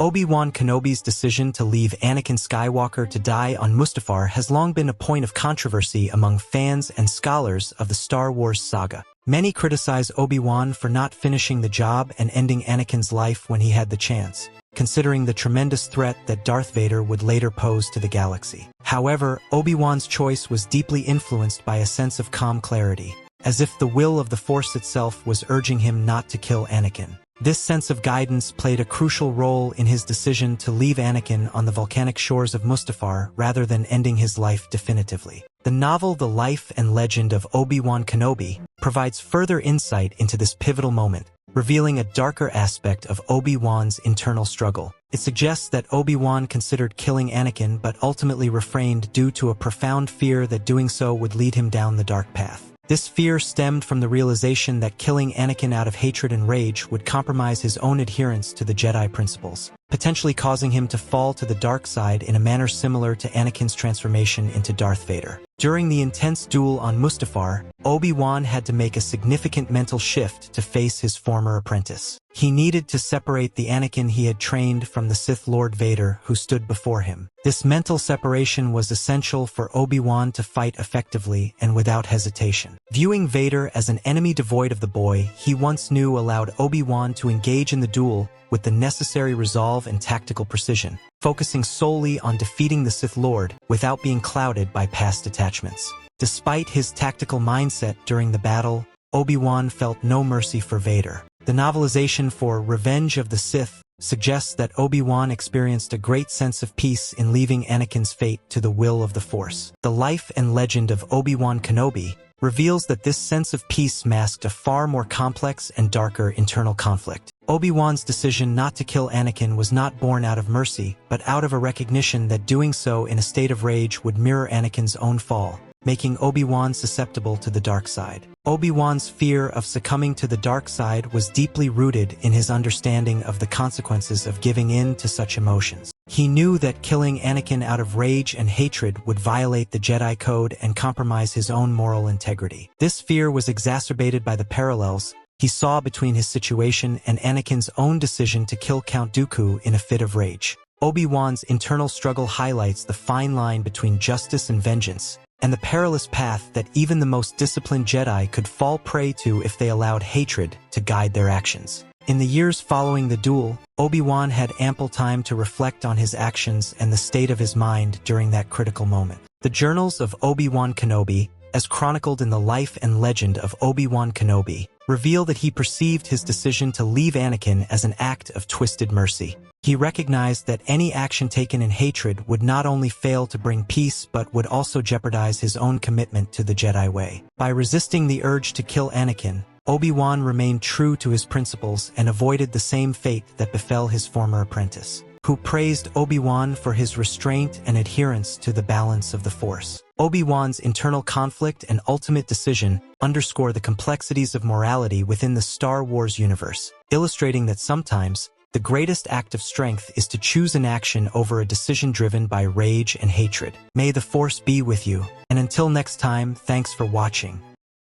Obi-Wan Kenobi's decision to leave Anakin Skywalker to die on Mustafar has long been a point of controversy among fans and scholars of the Star Wars saga. Many criticize Obi-Wan for not finishing the job and ending Anakin's life when he had the chance, considering the tremendous threat that Darth Vader would later pose to the galaxy. However, Obi-Wan's choice was deeply influenced by a sense of calm clarity, as if the will of the Force itself was urging him not to kill Anakin. This sense of guidance played a crucial role in his decision to leave Anakin on the volcanic shores of Mustafar rather than ending his life definitively. The novel The Life and Legend of Obi-Wan Kenobi provides further insight into this pivotal moment, revealing a darker aspect of Obi-Wan's internal struggle. It suggests that Obi-Wan considered killing Anakin but ultimately refrained due to a profound fear that doing so would lead him down the dark path. This fear stemmed from the realization that killing Anakin out of hatred and rage would compromise his own adherence to the Jedi principles, potentially causing him to fall to the dark side in a manner similar to Anakin's transformation into Darth Vader. During the intense duel on Mustafar, Obi-Wan had to make a significant mental shift to face his former apprentice. He needed to separate the Anakin he had trained from the Sith Lord Vader who stood before him. This mental separation was essential for Obi-Wan to fight effectively and without hesitation. Viewing Vader as an enemy devoid of the boy he once knew allowed Obi-Wan to engage in the duel with the necessary resolve and tactical precision, focusing solely on defeating the Sith Lord without being clouded by past attachments. Despite his tactical mindset during the battle, Obi-Wan felt no mercy for Vader. The novelization for Revenge of the Sith suggests that Obi-Wan experienced a great sense of peace in leaving Anakin's fate to the will of the Force. The Life and Legend of Obi-Wan Kenobi reveals that this sense of peace masked a far more complex and darker internal conflict. Obi-Wan's decision not to kill Anakin was not born out of mercy, but out of a recognition that doing so in a state of rage would mirror Anakin's own fall, making Obi-Wan susceptible to the dark side. Obi-Wan's fear of succumbing to the dark side was deeply rooted in his understanding of the consequences of giving in to such emotions. He knew that killing Anakin out of rage and hatred would violate the Jedi Code and compromise his own moral integrity. This fear was exacerbated by the parallels he saw between his situation and Anakin's own decision to kill Count Dooku in a fit of rage. Obi-Wan's internal struggle highlights the fine line between justice and vengeance, and the perilous path that even the most disciplined Jedi could fall prey to if they allowed hatred to guide their actions. In the years following the duel, Obi-Wan had ample time to reflect on his actions and the state of his mind during that critical moment. The Journals of Obi-Wan Kenobi, as chronicled in The Life and Legend of Obi-Wan Kenobi, reveal that he perceived his decision to leave Anakin as an act of twisted mercy. He recognized that any action taken in hatred would not only fail to bring peace but would also jeopardize his own commitment to the Jedi way. By resisting the urge to kill Anakin, Obi-Wan remained true to his principles and avoided the same fate that befell his former apprentice, who praised Obi-Wan for his restraint and adherence to the balance of the Force. Obi-Wan's internal conflict and ultimate decision underscore the complexities of morality within the Star Wars universe, illustrating that sometimes the greatest act of strength is to choose an action over a decision driven by rage and hatred. May the Force be with you, and until next time, thanks for watching.